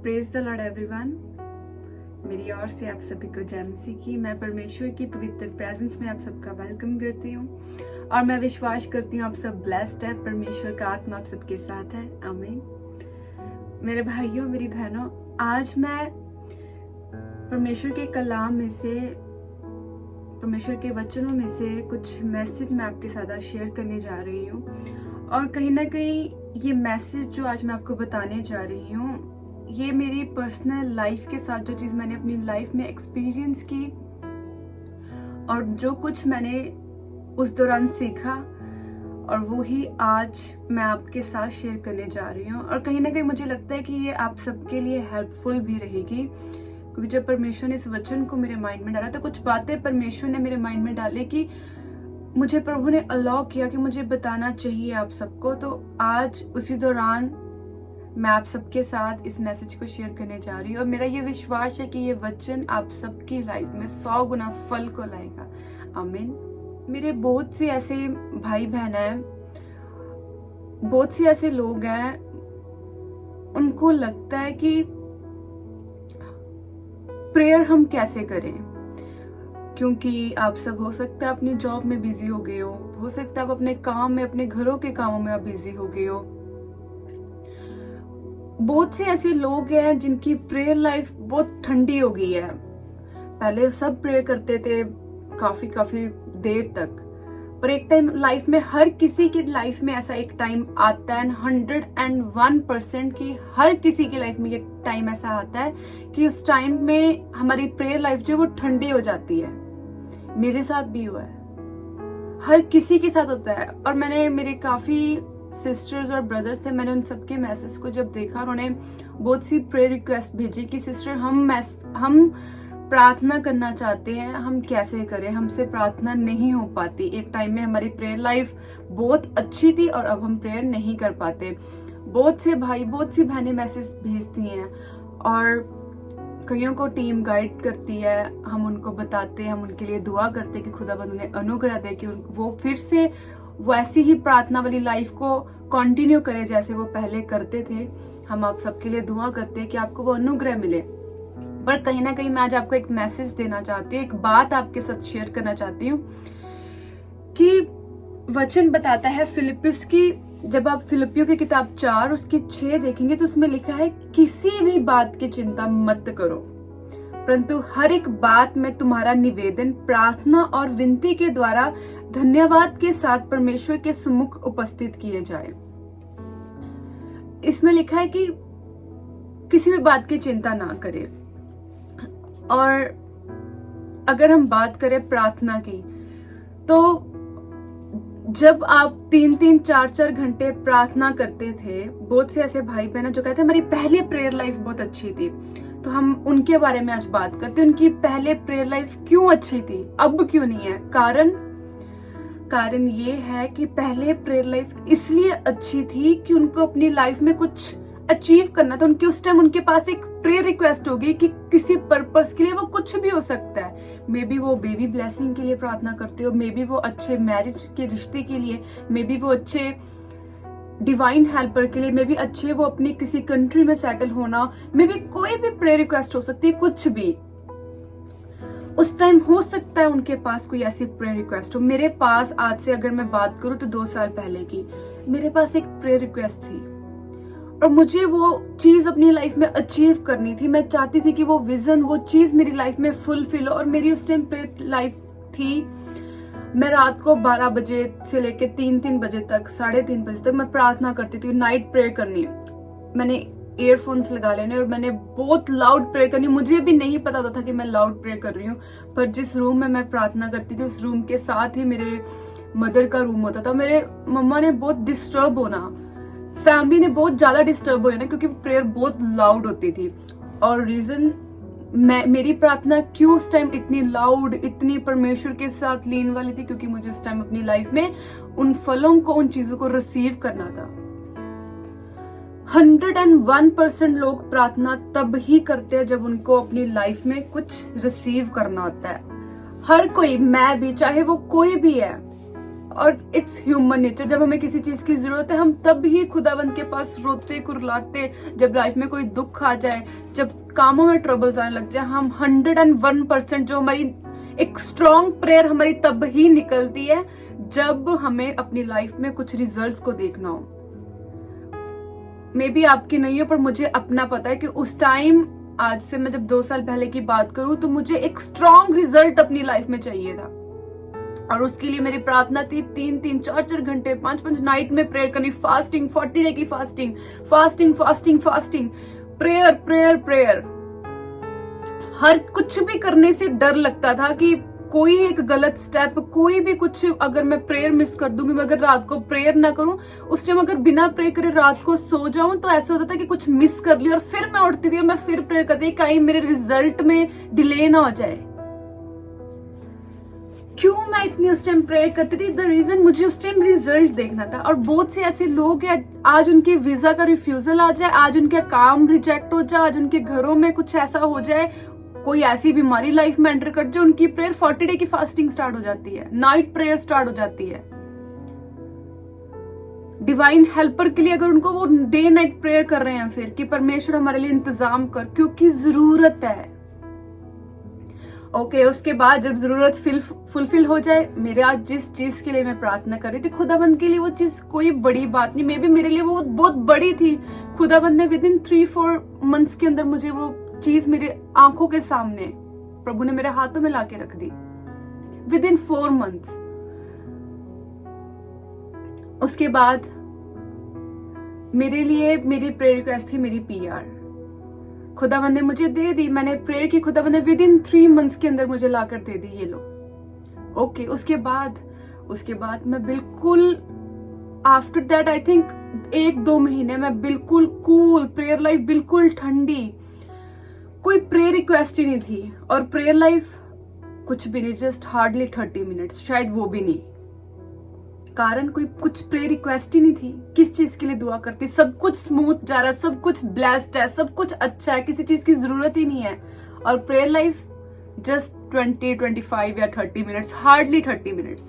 Praise the Lord everyone. मेरी ओर से आप सभी को जय मसीह की। मैं परमेश्वर की पवित्र प्रेजेंस में आप सबका वेलकम करती हूँ और मैं विश्वास करती हूँ आप सब ब्लेस्ड है। परमेश्वर का आत्मा आप सबके साथ है। आमीन। मेरे भाइयों, मेरी बहनों, आज मैं परमेश्वर के कलाम में से, परमेश्वर के वचनों में से कुछ मैसेज मैं आपके साथ शेयर करने जा रही हूँ। और कहीं ना कहीं ये मैसेज जो आज मैं आपको बताने जा रही हूँ, ये मेरी पर्सनल लाइफ के साथ जो चीज मैंने अपनी लाइफ में एक्सपीरियंस की और जो कुछ मैंने उस दौरान सीखा, और वो ही आज मैं आपके साथ शेयर करने जा रही हूँ। और कहीं ना कहीं मुझे लगता है कि ये आप सबके लिए हेल्पफुल भी रहेगी, क्योंकि जब परमेश्वर ने इस वचन को मेरे माइंड में डाला तो कुछ बातें परमेश्वर ने मेरे माइंड में डाली कि मुझे प्रभु ने अलाउ किया कि मुझे बताना चाहिए आप सबको। तो आज उसी दौरान मैं आप सबके साथ इस मैसेज को शेयर करने जा रही हूँ। और मेरा ये विश्वास है कि ये वचन आप सबकी लाइफ में 100 गुना फल को लाएगा। आमीन। मेरे बहुत से ऐसे भाई बहन हैं, बहुत से ऐसे लोग हैं, उनको लगता है कि प्रेयर हम कैसे करें, क्योंकि आप सब हो सकता है अपनी जॉब में बिजी हो गए हो सकता है आप अपने काम में, अपने घरों के कामों में आप बिजी हो गए हो। बहुत से ऐसे लोग हैं जिनकी प्रेयर लाइफ बहुत ठंडी हो गई है। पहले सब प्रेयर करते थे काफी देर तक, पर एक टाइम लाइफ में, हर किसी की लाइफ में ऐसा एक टाइम आता है, 101% की हर किसी की लाइफ में ये टाइम ऐसा आता है कि उस टाइम में हमारी प्रेयर लाइफ जो वो ठंडी हो जाती है। मेरे साथ भी हुआ है, हर किसी के साथ होता है। और मैंने, मेरे काफी सिस्टर्स और ब्रदर्स थे, मैंने उन सबके मैसेज को जब देखा, उन्होंने बहुत सी प्रेयर रिक्वेस्ट भेजी कि सिस्टर हम प्रार्थना करना चाहते हैं, हम कैसे करें, हमसे प्रार्थना नहीं हो पाती। एक टाइम में हमारी प्रेयर लाइफ बहुत अच्छी थी और अब हम प्रेयर नहीं कर पाते। बहुत से भाई, बहुत सी बहनें मैसेज भेजती हैं और कईयों को टीम गाइड करती है, हम उनको बताते हैं, हम उनके लिए दुआ करते हैं कि खुदाबंद उन्हें अनुग्रह दे कि वो फिर से वैसी ही प्रार्थना वाली लाइफ को कंटिन्यू करें जैसे वो पहले करते थे। हम आप सबके लिए दुआ करते हैं कि आपको वो अनुग्रह मिले। पर कहीं ना कहीं मैं आज आपको एक मैसेज देना चाहती हूँ, एक बात आपके साथ शेयर करना चाहती हूँ कि वचन बताता है फिलिपियस की, जब आप फिलिपियों की किताब 4 उसकी 6 देखेंगे तो उसमें लिखा है, किसी भी बात की चिंता मत करो, परंतु हर एक बात में तुम्हारा निवेदन प्रार्थना और विनती के द्वारा धन्यवाद के साथ परमेश्वर के सम्मुख उपस्थित किए जाए। इसमें लिखा है कि किसी भी बात की चिंता ना करें। और अगर हम बात करें प्रार्थना की, तो जब आप 3-3, 4-4 घंटे प्रार्थना करते थे, बहुत से ऐसे भाई बहन जो कहते हैं हमारी पहले प्रेयर लाइफ बहुत अच्छी थी, तो हम उनके बारे में आज बात करते हैं। उनकी पहले प्रेयर लाइफ क्यों अच्छी थी, अब क्यों नहीं है? कारण ये है कि पहले प्रेयर लाइफ इसलिए अच्छी थी कि उनको अपनी लाइफ में कुछ अचीव करना था। उनके उस टाइम उनके पास एक प्रेयर रिक्वेस्ट होगी कि किसी पर्पस के लिए, वो कुछ भी हो सकता है। मे बी वो बेबी ब्लेसिंग के लिए प्रार्थना करते हो, मे बी वो अच्छे मैरिज के रिश्ते के लिए, मे बी वो अच्छे डिवाइन हेल्पर के लिए, मे बी अच्छे वो अपनी किसी कंट्री में सेटल होना, मे बी कोई भी प्रेयर रिक्वेस्ट हो सकती है, कुछ भी। उस टाइम हो सकता है उनके पास कोई ऐसी प्रेयर रिक्वेस्ट हो। मेरे पास, आज से अगर मैं बात करूं तो 2 साल पहले की, मेरे पास एक प्रेयर रिक्वेस्ट थी और मुझे वो चीज अपनी लाइफ में अचीव करनी थी। मैं चाहती थी कि वो विजन, वो चीज मेरी लाइफ में फुलफिल हो। और मेरी उस टाइम प्रेयर लाइफ थी, मैं रात को 12 बजे से लेके 3-3 बजे तक, 3:30 बजे तक मैं प्रार्थना करती थी। नाइट प्रेयर करनी, मैंने ईयरफोन्स लगा लेने और मैंने बहुत लाउड प्रेयर करनी। मुझे भी नहीं पता होता था कि मैं लाउड प्रेयर कर रही हूँ, पर जिस रूम में मैं प्रार्थना करती थी उस रूम के साथ ही मेरे मदर का रूम होता था। मेरे मम्मा ने बहुत डिस्टर्ब होना, फैमिली ने बहुत ज्यादा डिस्टर्ब हो ना, क्योंकि प्रेयर बहुत लाउड होती थी। और रीजन, मेरी प्रार्थना क्यों उस टाइम इतनी लाउड, इतनी परमेश्वर के साथ लीन वाली थी, क्योंकि मुझे उस टाइम अपनी लाइफ में उन फलों को, उन चीजों को रिसीव करना था। 101% लोग प्रार्थना तब ही करते हैं जब उनको अपनी लाइफ में कुछ रिसीव करना होता है। हर कोई, मैं भी, चाहे वो कोई भी है, और इट्स ह्यूमन नेचर, जब हमें किसी चीज की जरूरत है हम तब ही खुदावंद के पास रोते कुरलाते, जब लाइफ में कोई दुख आ जाए, जब कामों में ट्रबल्स आने लग जाए, हम 101% जो हमारी एक स्ट्रॉन्ग प्रेयर हमारी तब ही निकलती है जब हमें अपनी लाइफ में कुछ रिजल्ट्स को देखना हो। मे बी आपकी नहीं हो, पर मुझे अपना पता है कि उस टाइम, आज से मैं जब 2 साल पहले की बात करूं, तो मुझे एक स्ट्रॉन्ग रिजल्ट अपनी लाइफ में चाहिए था, और उसके लिए मेरी प्रार्थना थी 3-3, 4-4 घंटे, 5-5 नाइट में प्रेयर करनी, फास्टिंग, 40 डे की fasting, fasting fasting fasting, prayer prayer prayer. हर कुछ भी करने से डर लगता था कि कोई एक गलत स्टेप, कोई भी कुछ, अगर मैं प्रेयर मिस कर दूंगी, मैं अगर रात को प्रेयर ना करूं, उस टाइम अगर बिना प्रे करे रात को सो जाऊं, तो ऐसा होता था कि कुछ मिस कर लिया, और फिर मैं उठती थी और मैं फिर प्रेयर करती थी, कहीं मेरे रिजल्ट में डिले ना हो जाए। क्यों मैं इतनी उस टाइम प्रेयर करती थी? द रीजन, मुझे उस टाइम रिजल्ट देखना था। और बहुत से ऐसे लोग हैं, आज उनके वीजा का रिफ्यूजल आ जाए, आज उनका काम रिजेक्ट हो जाए, आज उनके घरों में कुछ ऐसा हो जाए, कोई ऐसी बीमारी लाइफ में एंटर कर जाए, उनकी प्रेयर 40 डे की फास्टिंग स्टार्ट हो जाती है, नाइट प्रेयर स्टार्ट हो जाती है। डिवाइन हेल्पर के लिए अगर उनको वो डे नाइट प्रेयर कर रहे हैं फिर कि परमेश्वर हमारे लिए इंतजाम कर, क्योंकि जरूरत है। ओके, उसके बाद जब जरूरत फुलफिल हो जाए, मेरे आज जिस चीज के लिए मैं प्रार्थना कर रही थी खुदाबंद के लिए, वो चीज कोई बड़ी बात नहीं, मे बी मेरे लिए वो बहुत बड़ी थी। खुदाबंद ने विद इन 3-4 मंथ्स के अंदर मुझे वो चीज मेरे आंखों के सामने प्रभु ने मेरे हाथों में लाके रख दी, विद इन 4 मंथ्स। उसके बाद मेरे लिए मेरी प्रेयर रिक्वेस्ट थी मेरी PR, खुदावंद ने मुझे दे दी, मैंने प्रेयर की, खुदावंद ने विद इन 3 मंथ्स के अंदर मुझे लाकर दे दी, ये लो। ओके, उसके बाद मैं बिल्कुल, आफ्टर दैट आई थिंक 1-2 महीने मैं बिल्कुल कूल, प्रेयर लाइफ बिल्कुल ठंडी, कोई प्रेयर रिक्वेस्ट ही नहीं थी, और प्रेयर लाइफ कुछ भी नहीं, जस्ट हार्डली 30 मिनट्स, शायद वो भी नहीं। कारण कोई कुछ प्रेयर रिक्वेस्ट ही नहीं थी। किस चीज के लिए दुआ करती? सब कुछ स्मूथ जा रहा है, सब कुछ ब्लेस्ड है, सब कुछ अच्छा है, किसी चीज की जरूरत ही नहीं है, और प्रेयर लाइफ जस्ट 20-25 या 30 मिनट्स, हार्डली 30 मिनट्स।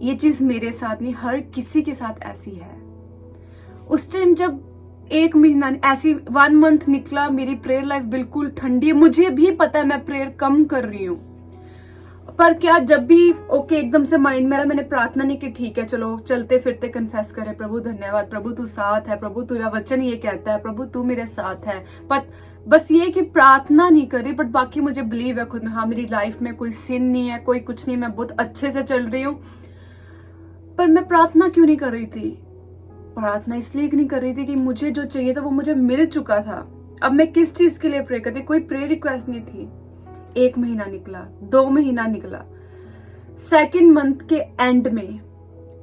ये चीज मेरे साथ नहीं, हर किसी के साथ ऐसी है। उस टाइम जब 1 महीना ऐसी 1 मंथ निकला, मेरी प्रेयर लाइफ बिल्कुल ठंडी है। मुझे भी पता है मैं प्रेयर कम कर रही हूँ, पर क्या जब भी एकदम से माइंड मेरा, मैंने प्रार्थना नहीं की, ठीक है चलो चलते फिरते कन्फेस करे, प्रभु धन्यवाद, प्रभु तू साथ है, प्रभु तेरा वचन ये कहता है, प्रभु तू मेरे साथ है। पर बस ये कि प्रार्थना नहीं करी, बट बाकी मुझे बिलीव है खुद में, हाँ मेरी लाइफ में कोई सिन नहीं है, कोई कुछ नहीं, मैं बहुत अच्छे से चल रही हूँ। पर मैं प्रार्थना क्यों नहीं कर रही थी? प्रार्थना इसलिए नहीं कर रही थी कि मुझे जो चाहिए था वो मुझे मिल चुका था। अब मैं किस चीज के लिए प्रे करती? कोई प्रेयर रिक्वेस्ट नहीं थी। 1 महीना निकला, 2 महीना निकला, 2nd मंथ के एंड में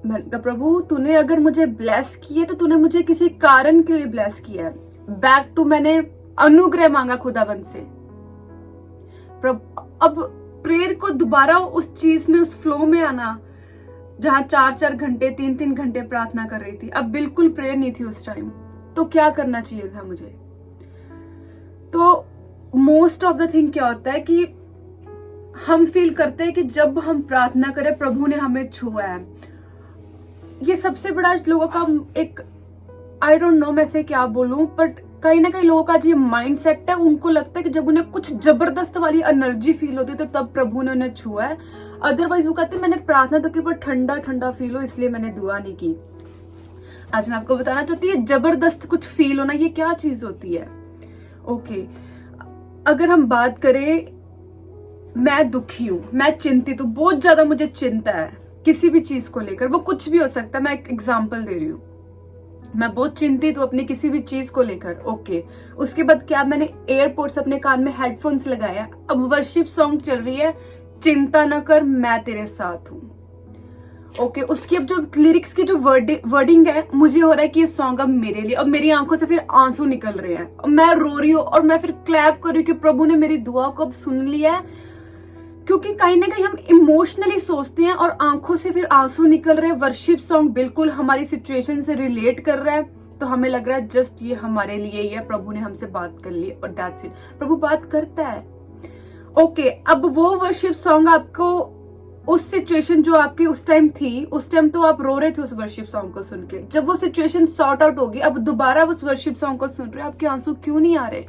मैंने कहा प्रभु तूने अगर मुझे ब्लेस किए तो तूने मुझे किसी कारण के लिए ब्लेस किया है। बैक टू, मैंने अनुग्रह मांगा खुदावंद से। अब प्रेयर को दोबारा उस चीज में, उस फ्लो में आना, जहां 4-4 घंटे, 3-3 घंटे प्रार्थना कर रही थी, अब बिल्कुल प्रेयर नहीं थी उस टाइम। तो क्या करना चाहिए था मुझे? तो मोस्ट ऑफ द थिंग क्या होता है कि हम फील करते हैं कि जब हम प्रार्थना करें प्रभु ने हमें छुआ है। ये सबसे बड़ा लोगों का एक, आई डोंट नो मैं से क्या बोलूं, बट कहीं ना कहीं लोगों का जो माइंड सेट है, उनको लगता है कि जब उन्हें कुछ जबरदस्त वाली एनर्जी फील होती है तो तब प्रभु ने उन्हें छुआ है। अदरवाइज वो कहते हैं मैंने प्रार्थना तो की पर ठंडा ठंडा फील हो इसलिए मैंने दुआ नहीं की। आज मैं आपको बताना चाहती हूँ जबरदस्त कुछ फील होना ये क्या चीज होती है। ओके, अगर हम बात करें, मैं दुखी हूं, मैं चिंतित हूं, बहुत ज्यादा मुझे चिंता है किसी भी चीज को लेकर, वो कुछ भी हो सकता है। मैं एक एग्जांपल दे रही हूँ, मैं बहुत चिंतित हूँ अपनी किसी भी चीज को लेकर। ओके, उसके बाद क्या, मैंने एयरपोर्ट से अपने कान में हेडफोन्स लगाया, अब वर्शिप सॉन्ग चल रही है, चिंता न कर मैं तेरे साथ हूँ। ओके, उसकी अब जो लिरिक्स की जो वर्डिंग है, मुझे हो रहा है कि ये सॉन्ग अब मेरे लिए, अब मेरी आंखों से फिर आंसू निकल रहे हैं, अब मैं रो रही हूँ और मैं फिर क्लैप कर रही हूँ कि प्रभु ने मेरी दुआ को अब सुन लिया है। क्योंकि कहीं ना कहीं हम इमोशनली सोचते हैं और आंखों से फिर आंसू निकल रहे हैं, वर्शिप सॉन्ग बिल्कुल हमारी सिचुएशन से रिलेट कर रहा है, तो हमें लग रहा है जस्ट ये हमारे लिए ही है, प्रभु ने हमसे बात कर ली और दैट्स इट। प्रभु बात करता है। ओके, अब वो वर्शिप सॉन्ग आपको उस सिचुएशन जो आपकी उस टाइम थी, उस टाइम तो आप रो रहे थे उस वर्शिप सॉन्ग को सुन के। जब वो सिचुएशन सॉर्ट आउट होगी, अब दोबारा उस वर्शिप सॉन्ग को सुन रहे हो, आपके आंसू क्यों नहीं आ रहे?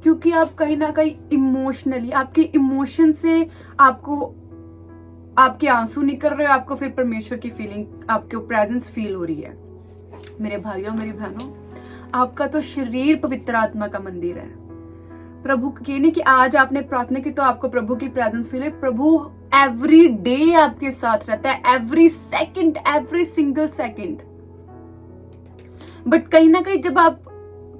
क्योंकि आप कहीं ना कहीं इमोशनली, आपके इमोशन से आपको आपके आंसू निकल रहे हो, आपको फिर परमेश्वर की फीलिंग, आपके प्रेजेंस फील हो रही है। मेरे भाइयों, मेरी बहनों, आपका तो शरीर पवित्र आत्मा का मंदिर है। प्रभु ये नहीं कि आज आपने प्रार्थना की तो आपको प्रभु की प्रेजेंस फील है। प्रभु एवरी डे आपके साथ रहता है, every second, every single second. But कहीं ना कहीं जब आप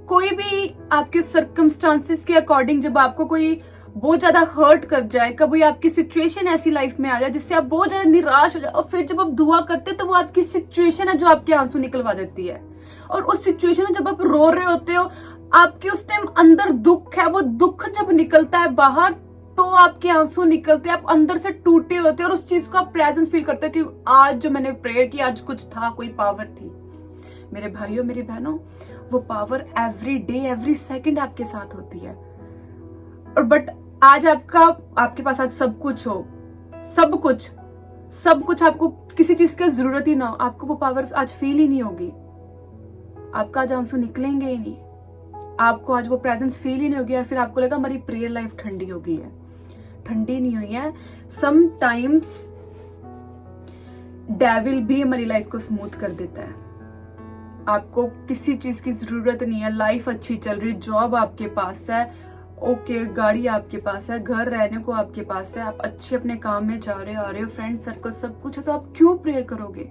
कोई भी आपके सर्कमस्टांसेस के अकॉर्डिंग, जब आपको कोई बहुत ज्यादा हर्ट कर जाए, कभी आपकी सिचुएशन ऐसी लाइफ में आ जाए जिससे आप बहुत ज्यादा निराश हो जाए, और फिर जब आप दुआ करते हैं तो वो आपकी सिचुएशन है जो आपके आंसू निकलवा देती है। और उस सिचुएशन में जब आप रो रहे होते हो, आपके उस टाइम अंदर दुख है, वो दुख जब निकलता है बाहर तो आपके आंसू निकलते हैं, आप अंदर से टूटे होते हैं और उस चीज को आप प्रेजेंस फील करते हो कि आज जो मैंने प्रेयर की, आज कुछ था, कोई पावर थी। मेरे भाइयों, मेरी बहनों, वो power every day, every second आपके साथ होती है। और बट आज आपके पास आज सब कुछ हो, सब कुछ आपको किसी चीज की जरूरत ही ना हो, आपको वो पावर आज फील ही नहीं होगी। आपका आज आंसू निकलेंगे ही नहीं, आपको आज वो प्रेजेंस फील ही नहीं होगी, या फिर आपको लगा हमारी प्रेयर लाइफ ठंडी हो गई है। ठंडी नहीं हुई है। समटाइम्स डेविल भी हमारी लाइफ को स्मूथ कर देता है। आपको किसी चीज की जरूरत नहीं है, लाइफ अच्छी चल रही, जॉब आपके पास है, ओके, गाड़ी आपके पास है, घर रहने को आपके पास है, आप अच्छे अपने काम में जा रहे हो, आ रहे हो, फ्रेंड सर्कल सब कुछ है, तो आप क्यों प्रेयर करोगे?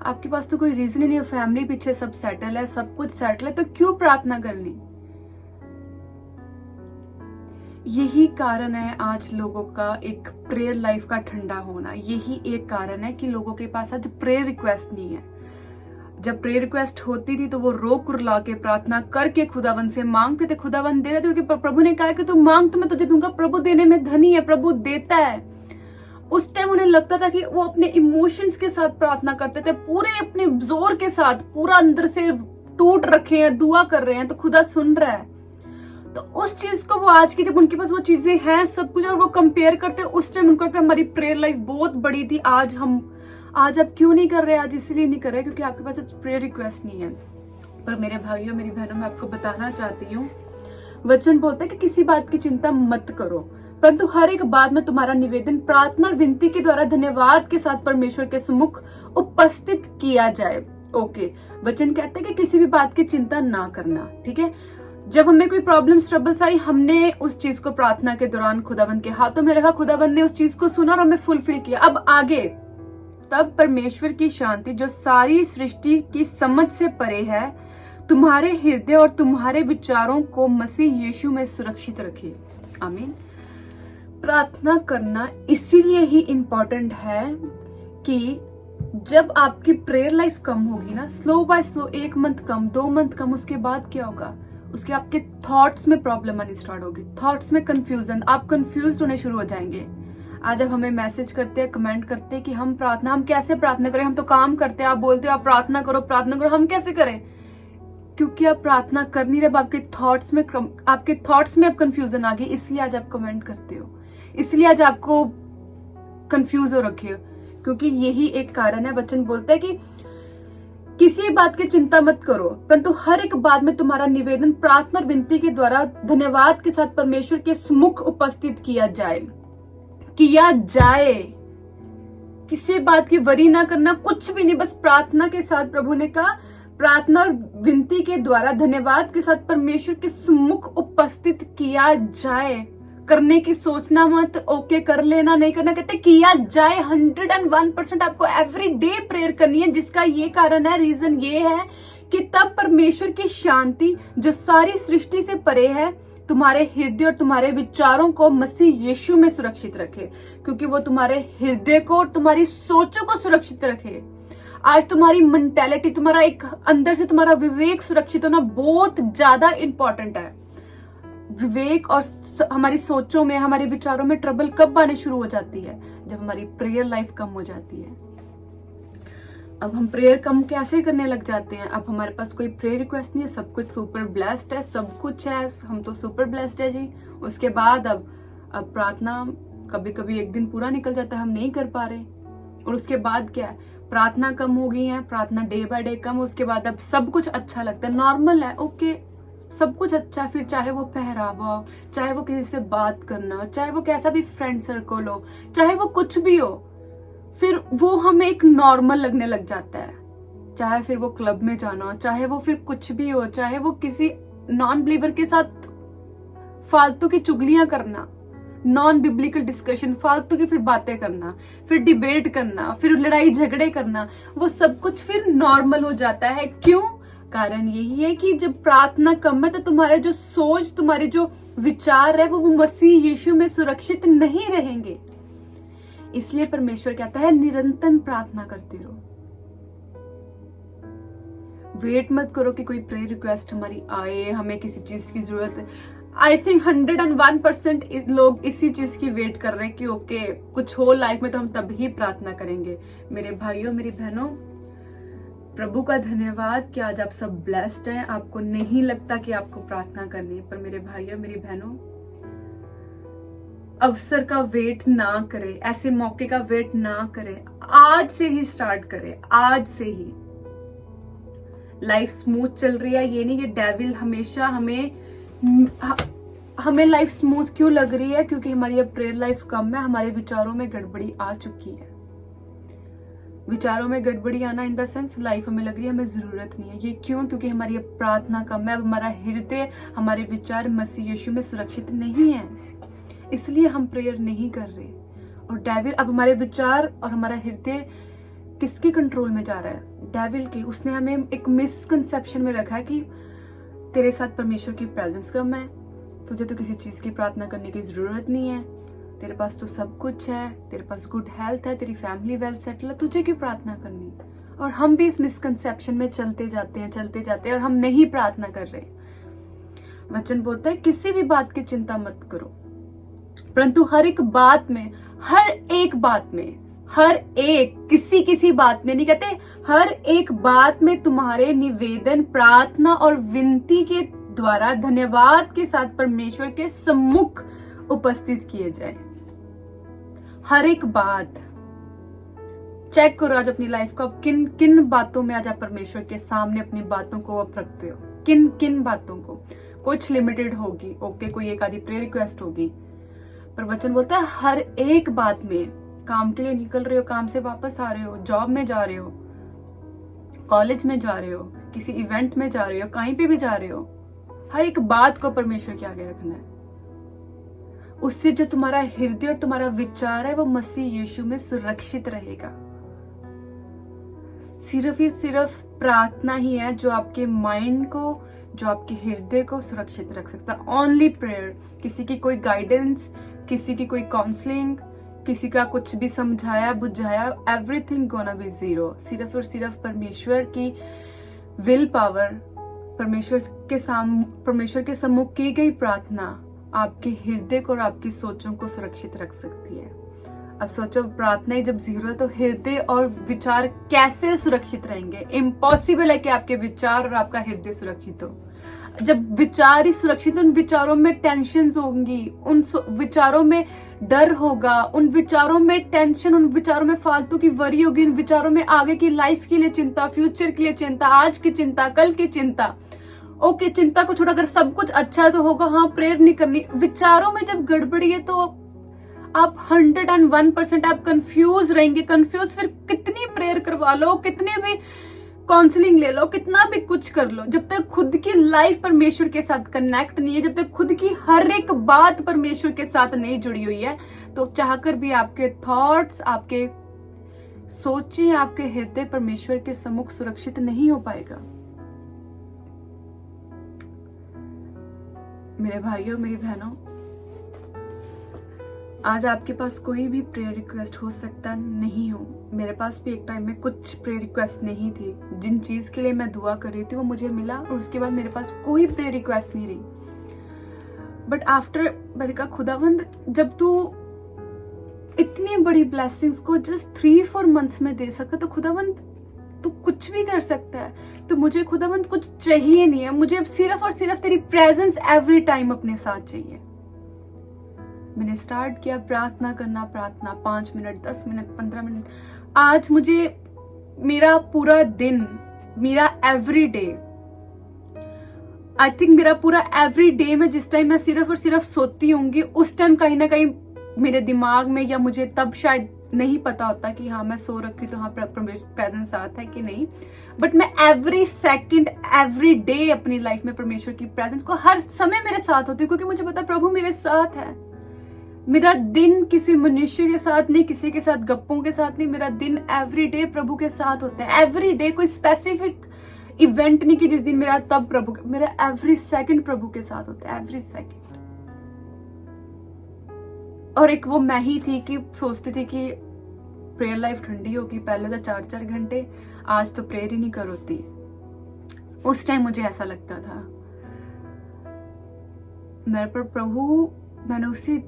आपके पास तो कोई रीजन ही नहीं है, फैमिली पीछे सब सेटल है, सब कुछ सेटल है, तो क्यों प्रार्थना करनी? यही कारण है आज लोगों का एक प्रेयर लाइफ का ठंडा होना। यही एक कारण है कि लोगों के पास आज प्रेयर रिक्वेस्ट नहीं है। जब प्रेयर रिक्वेस्ट होती थी तो वो रो कुरला के प्रार्थना करके खुदावन से मांगते थे, खुदावन दे रहे थे, क्योंकि प्रभु ने कहा कि तू मांग तो मैं तुझे दूंगा। प्रभु देने में धनी है, प्रभु देता है। उस टाइम उन्हें लगता था कि वो अपने इमोशंस के साथ प्रार्थना करते थे, पूरे अपने जोर के साथ, पूरा अंदर से टूट रखे हैं, दुआ कर रहे हैं, तो खुदा सुन रहा है। तो उस चीज को वो आज की, जब उनके पास वो चीजें हैं सब कुछ, और वो कंपेयर करते, उस टाइम उनको लगता है हमारी प्रेयर लाइफ बहुत बड़ी थी, आज आप क्यों नहीं कर रहे? आज इसलिए नहीं कर रहे क्योंकि आपके पास प्रेयर रिक्वेस्ट नहीं है। पर मेरे भाइयों, मेरी बहनों, मैं आपको बताना चाहती हूँ, वचन बोलता है कि किसी बात की चिंता मत करो, परंतु हर एक बात में तुम्हारा निवेदन प्रार्थना और विनती के द्वारा धन्यवाद के साथ परमेश्वर के सम्मुख उपस्थित किया जाए। ओके, वचन कहते हैं कि किसी भी बात की चिंता ना करना। ठीक है, जब हमें कोई प्रॉब्लम ट्रबल्स आई, हमने उस चीज को प्रार्थना के दौरान खुदाबंद के हाथों में रखा, खुदाबंद ने उस चीज को सुना और हमें फुलफिल किया। अब आगे, तब परमेश्वर की शांति जो सारी सृष्टि की समझ से परे है, तुम्हारे हृदय और तुम्हारे विचारों को मसीह यीशु में सुरक्षित रखे। आमीन। प्रार्थना करना इसीलिए ही इंपॉर्टेंट है कि जब आपकी प्रेयर लाइफ कम होगी ना, स्लो बाय स्लो, 1 मंथ कम, 2 मंथ कम, उसके बाद क्या होगा? उसके आपके थॉट्स में प्रॉब्लम आनी स्टार्ट होगी, थॉट्स में कंफ्यूजन, आप कंफ्यूज होने शुरू हो जाएंगे। आज आप हमें मैसेज करते हैं, कमेंट करते हैं कि हम कैसे प्रार्थना करें? हम तो काम करते हैं, आप बोलते हो आप प्रार्थना करो, हम कैसे करें? क्योंकि आप प्रार्थना कर नहीं रहे, आपके थॉट्स में अब कंफ्यूजन आ गई, इसलिए आज आप कमेंट करते हो, इसलिए आज आपको कंफ्यूज हो रखे हो, क्योंकि यही एक कारण है। वचन बोलता है कि किसी बात की चिंता मत करो, परंतु हर एक बात में तुम्हारा निवेदन प्रार्थना और विनती के द्वारा धन्यवाद के साथ परमेश्वर के सम्मुख उपस्थित किया जाए। किसी बात की वरी ना करना, कुछ भी नहीं, बस प्रार्थना के साथ। प्रभु ने कहा प्रार्थना और विनती के द्वारा धन्यवाद के साथ परमेश्वर के सम्मुख उपस्थित किया जाए। करने की सोचना मत, ओके कर लेना, नहीं करना, कहते किया जाए। 101% आपको एवरी डे प्रेयर करनी है, जिसका ये कारण है, रीजन ये है कि तब परमेश्वर की शांति जो सारी सृष्टि से परे है, तुम्हारे हृदय और तुम्हारे विचारों को मसीह यीशु में सुरक्षित रखे, क्योंकि वो तुम्हारे हृदय को और तुम्हारी सोचों को सुरक्षित रखे। आज तुम्हारी मेंटालिटी, तुम्हारा एक अंदर से तुम्हारा विवेक सुरक्षित होना बहुत ज्यादा इंपॉर्टेंट है। विवेक और हमारी सोचों में, हमारे विचारों में ट्रबल कब आने शुरू हो जाती है? जब हमारी प्रेयर लाइफ कम हो जाती है। अब हम प्रेयर कम कैसे करने लग जाते हैं? अब हमारे पास कोई प्रेयर रिक्वेस्ट नहीं है, सब कुछ सुपर ब्लेस्ड है, सब कुछ है, हम तो सुपर ब्लेस्ड है जी। उसके बाद अब प्रार्थना कभी कभी एक दिन पूरा निकल जाता है, हम नहीं कर पा रहे, और उसके बाद क्या है, प्रार्थना कम हो गई है, प्रार्थना डे बाय डे कम, उसके बाद अब सब कुछ अच्छा लगता है, नॉर्मल है, ओके सब कुछ अच्छा है। फिर चाहे वो पहरावा हो, चाहे वो किसी से बात करना हो, चाहे वो कैसा भी फ्रेंड सर्कल हो, चाहे वो कुछ भी हो, फिर वो हमें एक नॉर्मल लगने लग जाता है। चाहे फिर वो क्लब में जाना हो, चाहे वो फिर कुछ भी हो, चाहे वो किसी नॉन बिलीवर के साथ फालतू की चुगलियां करना, नॉन बिब्लिकल डिस्कशन, फालतू की फिर बातें करना, फिर डिबेट करना, फिर लड़ाई झगड़े करना, वो सब कुछ फिर नॉर्मल हो जाता है। क्यों? कारण यही है कि जब प्रार्थना कम है तो तुम्हारे जो सोच, तुम्हारे जो विचार है वो मसीह यीशु में सुरक्षित नहीं रहेंगे। इसलिए परमेश्वर कहता है निरंतर प्रार्थना करते रहो। वेट मत करो कि कोई प्रेयर रिक्वेस्ट हमारी आए, हमें किसी चीज की जरूरत है। आई थिंक 101% लोग इसी चीज की वेट कर रहे हैं कि ओके कुछ हो लाइफ में तो हम तब ही प्रार्थना करेंगे। मेरे भाइयों मेरी बहनों, प्रभु का धन्यवाद कि आज आप सब ब्लेस्ड हैं। आपको नहीं लगता कि आपको प्रार्थना करनी है, पर मेरे भाइयों मेरी बहनों, अवसर का वेट ना करें, ऐसे मौके का वेट ना करें, आज से ही स्टार्ट करें, आज से ही। लाइफ स्मूथ चल रही है, ये नहीं कि डेविल हमेशा हमें लाइफ स्मूथ क्यों लग रही है, क्योंकि हमारी अब प्रेयर लाइफ कम है, हमारे विचारों में गड़बड़ी आ चुकी है। विचारों में गड़बड़ी आना इन द सेंस लाइफ हमें लग रही है हमें जरूरत नहीं है। ये क्यों? क्योंकि हमारी अब प्रार्थना कम है, अब हमारा हृदय, हमारे विचार मसीह यीशु में सुरक्षित नहीं है, इसलिए हम प्रेयर नहीं कर रहे। और डेविल अब हमारे विचार और हमारा हृदय किसके कंट्रोल में जा रहा है? डेविल के। उसने हमें एक मिसकंसेप्शन में रखा है कि तेरे साथ परमेश्वर की प्रेजेंस कम है, तुझे तो किसी चीज की प्रार्थना करने की जरूरत नहीं है, तेरे पास तो सब कुछ है, तेरे पास गुड हेल्थ है, तेरी फैमिली वेल सेटल है, तुझे क्यों प्रार्थना करनी? और हम भी इस मिसकंसेप्शन में चलते जाते हैं और हम नहीं प्रार्थना कर रहे। वचन बोलता है किसी भी बात की चिंता मत करो, परंतु हर एक बात में, किसी बात में नहीं कहते, हर एक बात में तुम्हारे निवेदन, प्रार्थना और विनती के द्वारा धन्यवाद के साथ परमेश्वर के सम्मुख उपस्थित किए जाए। हर एक बात चेक करो आज अपनी लाइफ को, आप किन किन बातों में आज आप परमेश्वर के सामने अपनी बातों को आप रखते हो, किन किन बातों को। कुछ लिमिटेड होगी, ओके, कोई एक आधी प्रेयर रिक्वेस्ट होगी, पर वचन बोलता है हर एक बात में। काम के लिए निकल रहे हो, काम से वापस आ रहे हो, जॉब में जा रहे हो, कॉलेज में जा रहे हो, किसी इवेंट में जा रहे हो, कहीं पे भी जा रहे हो, हर एक बात को परमेश्वर के आगे रखना है। उससे जो तुम्हारा हृदय और तुम्हारा विचार है वो मसीह यीशु में सुरक्षित रहेगा। सिर्फ प्रार्थना ही है जो आपके माइंड को, जो आपके हृदय को सुरक्षित रख सकता है। Only prayer. किसी की कोई गाइडेंस, किसी की कोई काउंसलिंग, किसी का कुछ भी समझाया बुझाया, एवरीथिंग गोना बी जीरो। सिर्फ और सिर्फ परमेश्वर की विल पावर, परमेश्वर के सम्मुख की गई प्रार्थना आपके हृदय को और आपकी सोचों को सुरक्षित रख सकती है। अब सोचो, प्रार्थना ही जब जीरो है तो हृदय और विचार कैसे सुरक्षित रहेंगे? इम्पॉसिबल है कि आपके विचार और आपका हृदय सुरक्षित हो। जब विचार ही सुरक्षित, उन विचारों में टेंशन होंगी, उन विचारों में डर होगा, उन विचारों में टेंशन, उन विचारों में फालतू की वरी होगी, उन विचारों में आगे की लाइफ के लिए चिंता, फ्यूचर के लिए चिंता, आज की चिंता, कल की चिंता। ओके, चिंता को छोड़, अगर सब कुछ अच्छा है तो होगा, हाँ प्रेयर नहीं करनी। विचारों में जब गड़बड़ी है तो आप 101% आप कंफ्यूज रहेंगे। कंफ्यूज, फिर कितनी प्रेयर करवा लो, कितनी भी काउंसलिंग ले लो, कितना भी कुछ कर लो, जब तक खुद की लाइफ परमेश्वर के साथ कनेक्ट नहीं है, जब तक खुद की हर एक बात परमेश्वर के साथ नहीं जुड़ी हुई है, तो चाहकर भी आपके थॉट्स, आपके सोचे, आपके हृदय परमेश्वर के सम्मुख सुरक्षित नहीं हो पाएगा। मेरे भाइयों मेरी बहनों, आज आपके पास कोई भी प्रेयर रिक्वेस्ट हो सकता नहीं हो। मेरे पास भी एक टाइम में कुछ प्रेयर रिक्वेस्ट नहीं थी। जिन चीज के लिए मैं दुआ कर रही थी वो मुझे मिला, और उसके बाद मेरे पास कोई प्रेयर रिक्वेस्ट नहीं रही। बट आफ्टर, मैंने कहा खुदावंद, जब तू इतनी बड़ी ब्लेसिंग्स को जस्ट 3-4 मंथ्स में दे सकता, तो खुदावंद तू कुछ भी कर सकता है। तो मुझे खुदावंद कुछ चाहिए नहीं है, मुझे अब सिर्फ और सिर्फ तेरी प्रेजेंस एवरी टाइम अपने साथ चाहिए। मैंने स्टार्ट किया प्रार्थना करना, प्रार्थना 5 मिनट, 10 मिनट, 15 मिनट। आज मुझे मेरा पूरा दिन, मेरा एवरी डे, आई थिंक मेरा पूरा एवरी डे में जिस टाइम मैं सिर्फ और सिर्फ सोती होंगी, उस टाइम कहीं ना कहीं मेरे दिमाग में, या मुझे तब शायद नहीं पता होता कि हाँ मैं सो रखी तो हाँ प्रेजेंस साथ है कि नहीं, बट मैं एवरी सेकंड, एवरी डे अपनी लाइफ में परमेश्वर की प्रेजेंस को हर समय मेरे साथ होती है, क्योंकि मुझे पता है प्रभु मेरे साथ है। मेरा दिन किसी मनुष्य के साथ नहीं, किसी के साथ गप्पों के साथ नहीं, मेरा दिन एवरी डे प्रभु के साथ होता है। एवरी डे कोई स्पेसिफिक इवेंट नहीं कि जिस दिन मेरा तब प्रभु, मेरा एवरी सेकंड प्रभु के साथ होता है, एवरी सेकंड। और एक वो मैं ही थी कि सोचती थी कि प्रेयर लाइफ ठंडी होगी, पहले तो 4-4 घंटे, आज तो प्रेयर ही नहीं कर होती। उस टाइम मुझे ऐसा लगता था। मेरे पर प्रभु, मैंने उसी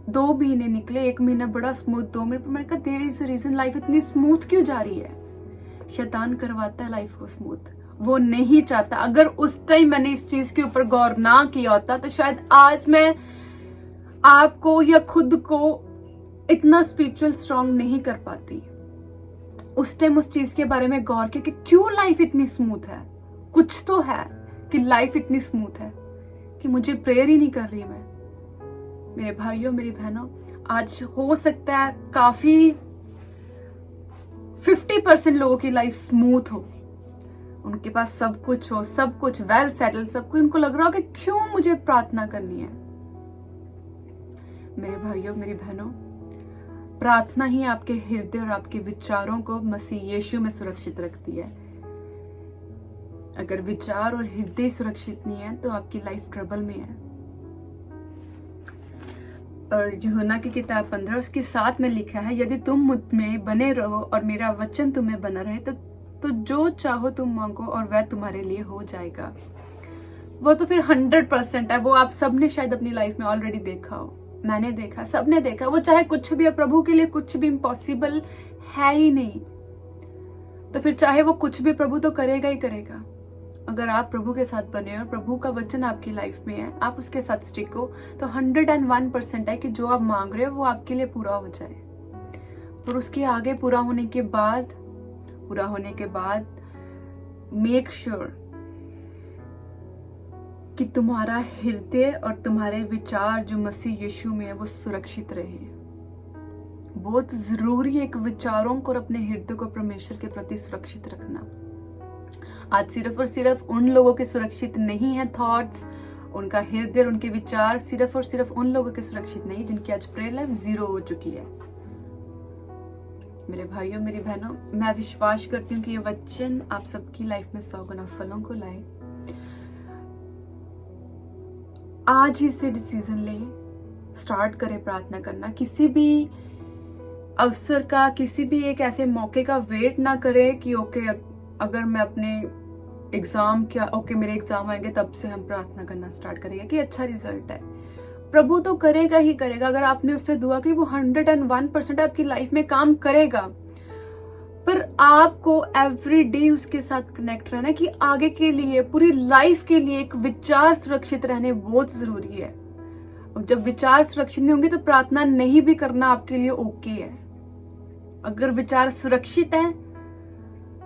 2 महीने निकले, 1 महीना बड़ा स्मूथ, 2 महीने पर मैंने कहा there is a reason, life इतनी स्मूथ क्यों जा रही है। शैतान करवाता है लाइफ को स्मूथ, वो नहीं चाहता। अगर उस टाइम मैंने इस चीज के ऊपर गौर ना किया होता तो शायद आज मैं आपको या खुद को इतना स्पिरिचुअल स्ट्रांग नहीं कर पाती। उस टाइम उस चीज के बारे में गौर किया कि क्यों लाइफ इतनी स्मूथ है। कुछ तो है कि लाइफ इतनी स्मूथ है कि मुझे प्रेयर ही नहीं कर रही मैं। मेरे भाइयों, मेरी बहनों, आज हो सकता है काफी 50% लोगों की लाइफ स्मूथ हो, उनके पास सब कुछ हो, सब कुछ वेल सेटल, सब कुछ, उनको लग रहा हो कि क्यों मुझे प्रार्थना करनी है। मेरे भाइयों, मेरी बहनों, प्रार्थना ही आपके हृदय और आपके विचारों को मसीह यीशु में सुरक्षित रखती है। अगर विचार और हृदय सुरक्षित नहीं है तो आपकी लाइफ ट्रबल में है। और यूहन्ना की किताब 15 उसके 7 में लिखा है, यदि तुम मुझ में बने रहो और मेरा वचन तुम्हें बना रहे तो जो चाहो तुम मांगो और वह तुम्हारे लिए हो जाएगा। वो तो फिर 100% है। वो आप सबने शायद अपनी लाइफ में ऑलरेडी देखा हो, मैंने देखा, सबने देखा। वो चाहे कुछ भी है, प्रभु के लिए कुछ भी इम्पॉसिबल है ही नहीं। तो फिर चाहे वो कुछ भी, प्रभु तो करेगा ही करेगा। अगर आप प्रभु के साथ बने और प्रभु का वचन आपकी लाइफ में है, आप उसके साथ स्टिक हो, तो 101% है कि जो आप मांग रहे हो वो आपके लिए पूरा हो जाए। और उसके आगे पूरा होने के बाद मेक श्योर कि तुम्हारा हृदय और तुम्हारे विचार जो मसीह यीशु में है वो सुरक्षित रहे। बहुत जरूरी है एक विचारों को और अपने हृदय को परमेश्वर के प्रति सुरक्षित रखना। आज सिर्फ और सिर्फ उन लोगों के सुरक्षित नहीं है थॉट्स, उनका हृदय और उनके विचार सिर्फ और सिर्फ उन लोगों के सुरक्षित नहीं जिनकी आज प्रेयर लाइफ 0 हो चुकी है। मेरे भाइयों, मेरी बहनों, मैं विश्वास करती हूँ कि ये वचन आप सबकी लाइफ में 100 गुना फलों को लाए। आज ही से डिसीजन ले, स्टार्ट करें प्रार्थना करना। किसी भी अवसर का, किसी भी एक ऐसे मौके का वेट ना करें कि ओके अगर मैं अपने एग्जाम मेरे एग्जाम आएंगे तब से हम प्रार्थना करना स्टार्ट करेंगे कि अच्छा रिजल्ट है। प्रभु तो करेगा ही करेगा। अगर आपने उससे दुआ की, वो 101% आपकी लाइफ में काम करेगा। पर आपको एवरी डे उसके साथ कनेक्ट रहना कि आगे के लिए, पूरी लाइफ के लिए एक विचार सुरक्षित रहने बहुत जरूरी है। और जब विचार सुरक्षित नहीं होंगे तो प्रार्थना नहीं भी करना आपके लिए ओके है। अगर विचार सुरक्षित है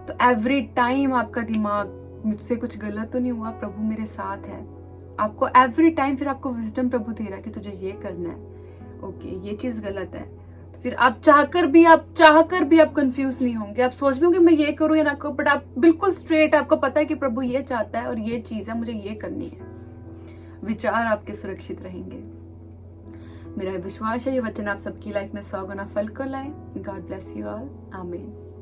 तो एवरी टाइम आपका दिमाग, मुझसे कुछ गलत तो नहीं हुआ, प्रभु मेरे साथ है। आपको एवरी टाइम फिर आपको विजडम प्रभु दे रहा है कि तुझे ये करना है, ओके ये चीज गलत है। तो फिर आप चाहकर भी आप कंफ्यूज नहीं होंगे। आप सोच भी होंगे मैं ये करूं या ना करूं, बट आप बिल्कुल स्ट्रेट, आपको पता है कि प्रभु ये चाहता है और ये चीज है, मुझे ये करनी है। विचार आपके सुरक्षित रहेंगे। मेरा विश्वास है ये वचन आप सबकी लाइफ में 100 गुना फल को लाए। गॉड ब्लेस यू ऑल, आमीन।